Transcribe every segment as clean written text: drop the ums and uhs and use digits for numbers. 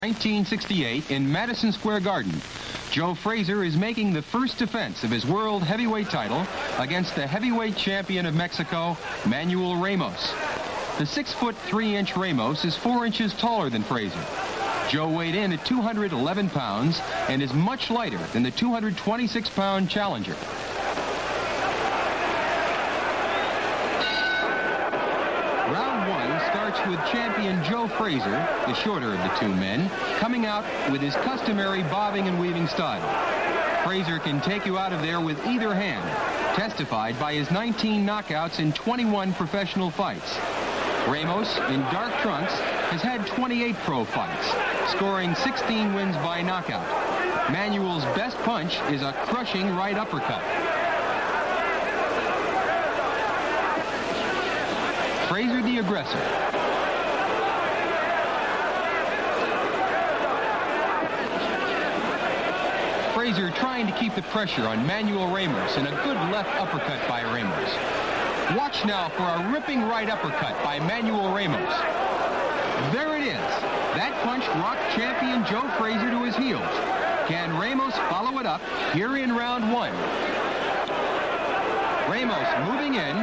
1968 in Madison Square Garden. Joe Frazier is making the first defense of his world heavyweight title against the heavyweight champion of Mexico, Manuel Ramos. The 6'3" Ramos is 4 inches taller than Frazier. Joe weighed in at 211 pounds and is much lighter than the 226-pound challenger. Round one starts with champion Joe Frazier, the shorter of the two men, coming out with his customary bobbing and weaving style. Frazier can take you out of there with either hand, testified by his 19 knockouts in 21 professional fights. Ramos, in dark trunks, has had 28 pro fights, scoring 16 wins by knockout. Manuel's best punch is a crushing right uppercut. Frazier the aggressor. Frazier trying to keep the pressure on Manuel Ramos, and a good left uppercut by Ramos. Watch now for a ripping right uppercut by Manuel Ramos. There it is. That punch rocked champion Joe Frazier to his heels. Can Ramos follow it up here in round one? Ramos moving in,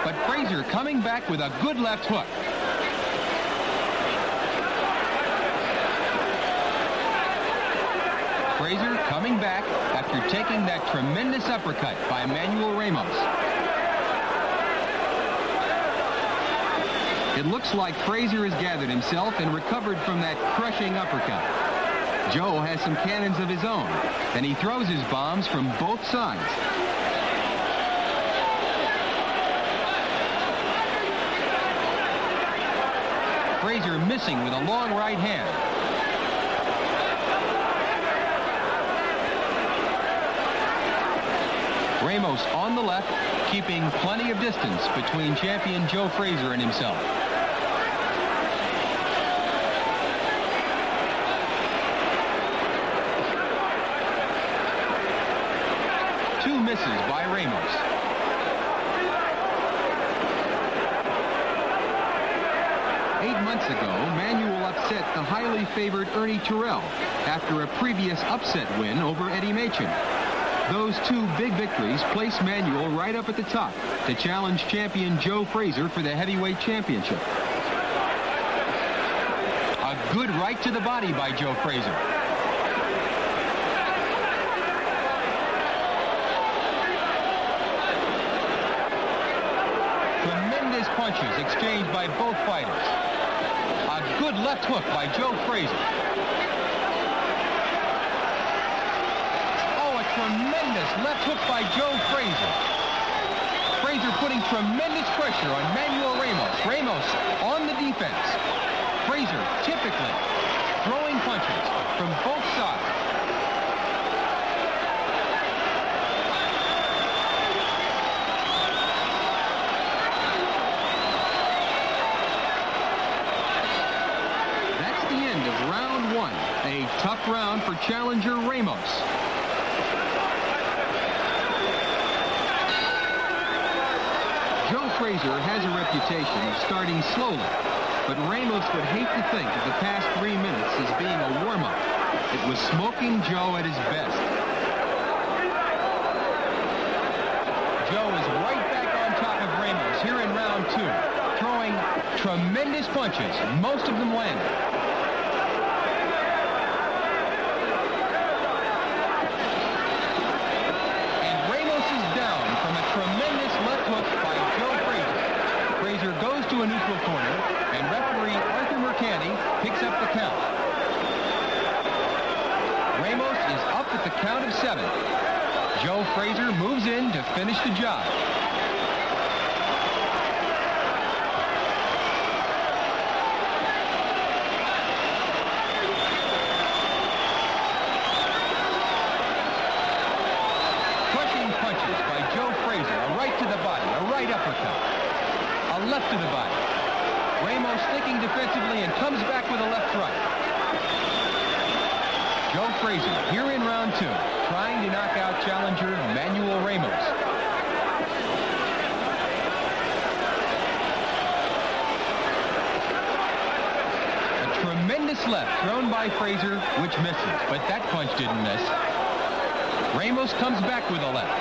but Frazier coming back with a good left hook. Frazier coming back after taking that tremendous uppercut by Manuel Ramos. It looks like Frazier has gathered himself and recovered from that crushing uppercut. Joe has some cannons of his own, and he throws his bombs from both sides. Frazier missing with a long right hand. Ramos on the left, keeping plenty of distance between champion Joe Frazier and himself. Two misses by Ramos. Months ago, Manuel upset the highly favored Ernie Terrell after a previous upset win over Eddie Machin. Those two big victories place Manuel right up at the top to challenge champion Joe Frazier for the heavyweight championship. A good right to the body by Joe Frazier. Tremendous punches exchanged by both fighters. A good left hook by Joe Frazier. Oh, a tremendous left hook by Joe Frazier. Frazier putting tremendous pressure on Manuel Ramos. Ramos on the defense. Frazier typically throwing punches from both sides. A tough round for challenger Ramos. Joe Frazier has a reputation of starting slowly, but Ramos would hate to think of the past 3 minutes as being a warm-up. It was Smokin Joe at his best. Joe is right back on top of Ramos here in round two, throwing tremendous punches, most of them landed. Frazier goes to a neutral corner, and referee Arthur Mercanti picks up the count. Ramos is up at the count of 7. Joe Frazier moves in to finish the job. Crushing punches by Joe Frazier, a right to the body, a right uppercut. A left to the body. Ramos thinking defensively and comes back with a left right. Joe Frazier here in round two, trying to knock out challenger Manuel Ramos. A tremendous Tremendous left thrown by Frazier, which misses, but that punch didn't miss. Ramos comes back with a left.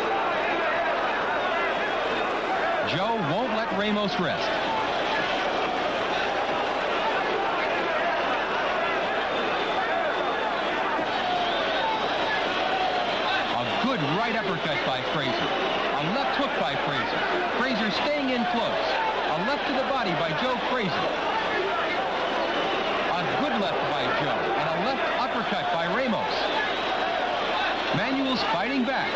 Joe won't let Ramos rest. A good right uppercut by Frazier. A left hook by Frazier. Frazier staying in close. A left to the body by Joe Frazier. A good left by Joe. And a left uppercut by Ramos. Manuel's fighting back.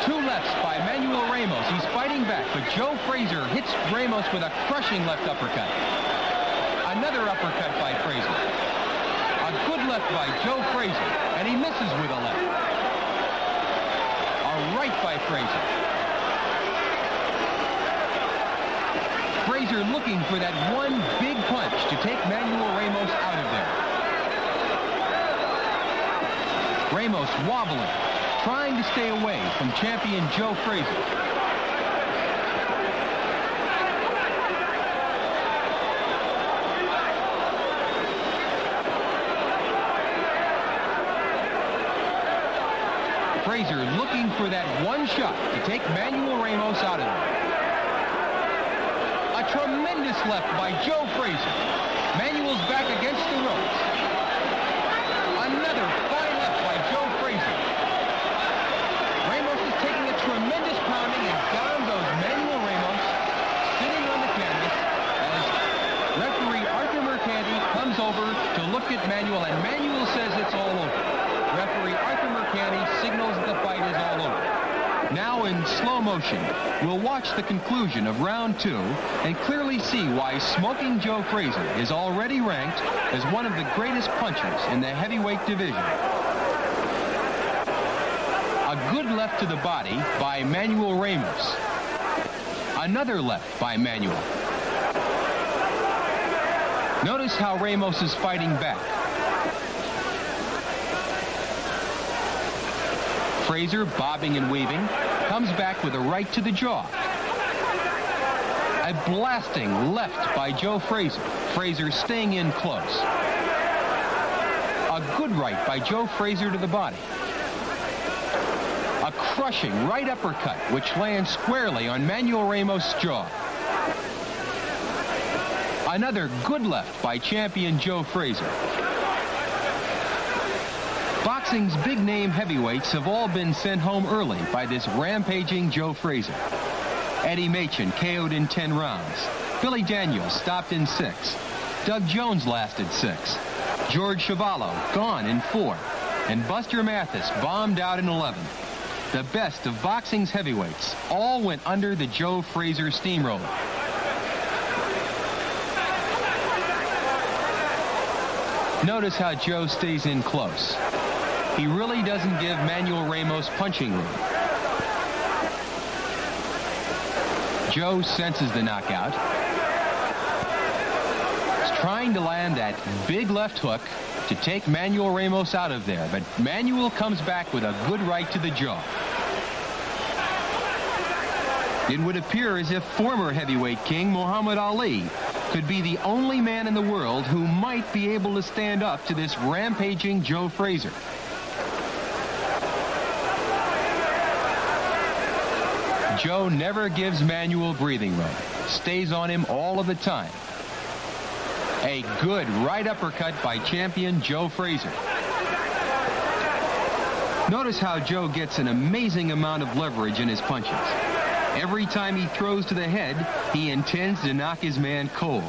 Two lefts by Manuel Ramos. He's fighting back, but Joe Frazier hits Ramos with a crushing left uppercut. Another uppercut by Frazier. A good left by Joe Frazier, and he misses with a left. A right by Frazier. Frazier looking for that one big punch to take Manuel Ramos out of there. Ramos wobbling, trying to stay away from champion Joe Frazier. Frazier looking for that one shot to take Manuel Ramos out of there. A tremendous left by Joe Frazier. Manuel's back against the ropes. Another fine left by Joe Frazier. Ramos is taking a tremendous pounding, and down goes Manuel Ramos, sitting on the canvas as referee Arthur Mercanti comes over to look at Manuel, and Manuel says it's all over. Referee Arthur Mercanti signals that the fight is all over. Now in slow motion, we'll watch the conclusion of round 2 and clearly see why Smoking Joe Frazier is already ranked as one of the greatest punchers in the heavyweight division. A good left to the body by Manuel Ramos. Another left by Manuel. Notice how Ramos is fighting back. Frazier, bobbing and weaving, comes back with a right to the jaw. A blasting left by Joe Frazier. Frazier staying in close. A good right by Joe Frazier to the body. A crushing right uppercut, which lands squarely on Manuel Ramos' jaw. Another good left by champion Joe Frazier. Boxing's big-name heavyweights have all been sent home early by this rampaging Joe Frazier. Eddie Machen KO'd in 10 rounds. Billy Daniels stopped in 6. Doug Jones lasted 6. George Chuvalo gone in 4. And Buster Mathis bombed out in 11. The best of boxing's heavyweights all went under the Joe Frazier steamroller. Notice how Joe stays in close. He really doesn't give Manuel Ramos punching room. Joe senses the knockout. He's trying to land that big left hook to take Manuel Ramos out of there, but Manuel comes back with a good right to the jaw. It would appear as if former heavyweight king Muhammad Ali could be the only man in the world who might be able to stand up to this rampaging Joe Frazier. Joe never gives Manuel breathing room. Stays on him all of the time. A good right uppercut by champion Joe Frazier. Notice how Joe gets an amazing amount of leverage in his punches. Every time he throws to the head, he intends to knock his man cold.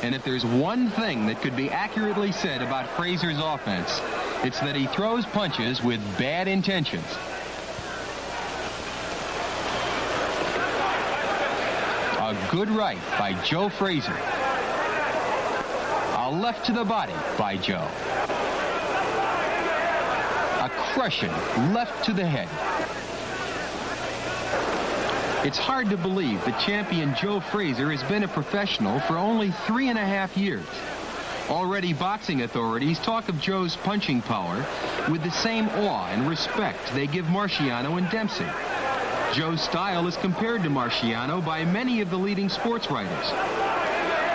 And if there's one thing that could be accurately said about Frazier's offense, it's that he throws punches with bad intentions. A good right by Joe Frazier. A left to the body by Joe. A crushing left to the head. It's hard to believe that champion Joe Frazier has been a professional for only 3.5 years. Already boxing authorities talk of Joe's punching power with the same awe and respect they give Marciano and Dempsey. Joe's style is compared to Marciano by many of the leading sports writers.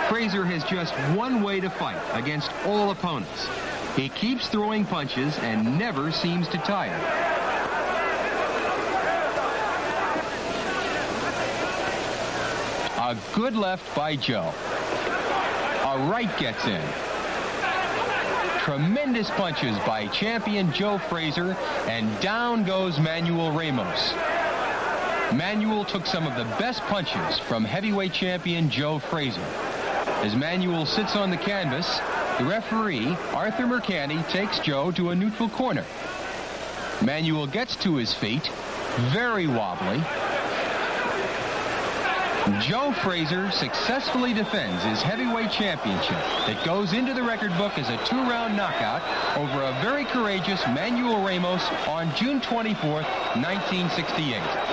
Frazier has just one way to fight against all opponents. He keeps throwing punches and never seems to tire. A good left by Joe. A right gets in. Tremendous punches by champion Joe Frazier, and down goes Manuel Ramos. Manuel took some of the best punches from heavyweight champion Joe Frazier. As Manuel sits on the canvas, the referee, Arthur Mercani, takes Joe to a neutral corner. Manuel gets to his feet, very wobbly. Joe Frazier successfully defends his heavyweight championship that goes into the record book as a 2-round knockout over a very courageous Manuel Ramos on June 24th, 1968.